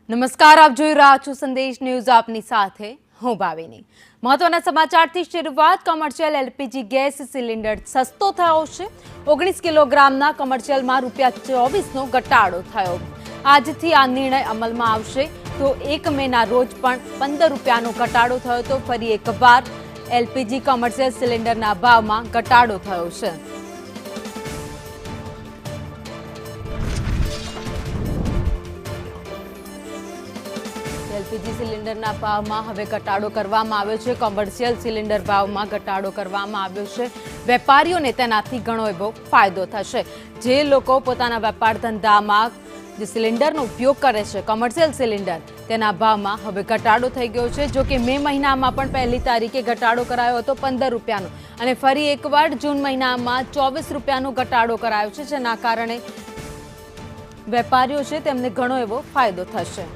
નમસ્કાર, આપ જોઈ રહ્યા છો સંદેશ ન્યૂઝ. આપની સાથે હું ભાવિની. મહત્વના સમાચારથી શરૂઆત. કમર્શિયલ એલપીજી ગેસ સિલિન્ડર સસ્તો થયો છે. 19 કિલોગ્રામના કમર્શિયલમાં ₹24નો ઘટાડો થયો. આજથી આ નિર્ણય અમલમાં આવશે તો 1 મેના રોજ પણ ₹15નો ઘટાડો થયો તો ફરી એકવાર એલપીજી કમર્શિયલ સિલિન્ડરના ભાવમાં ઘટાડો થયો છે. એલપીજી સિલિન્ડરના ભાવમાં હવે ઘટાડો કરવામાં આવ્યો છે. કોમર્શિયલ સિલિન્ડર ભાવમાં ઘટાડો કરવામાં આવ્યો છે. વેપારીઓને તેનાથી ઘણો એવો ફાયદો થશે. જે લોકો પોતાના વેપાર ધંધામાં જે સિલિન્ડરનો ઉપયોગ કરે છે, કોમર્શિયલ સિલિન્ડર, તેના ભાવમાં હવે ઘટાડો થઈ ગયો છે. જો કે મે મહિનામાં પણ પહેલી તારીખે ઘટાડો કરાયો હતો ₹15 અને ફરી એકવાર જૂન મહિનામાં ₹24નો ઘટાડો કરાયો છે, જેના કારણે વેપારીઓ છે તેમને ઘણો એવો ફાયદો થશે.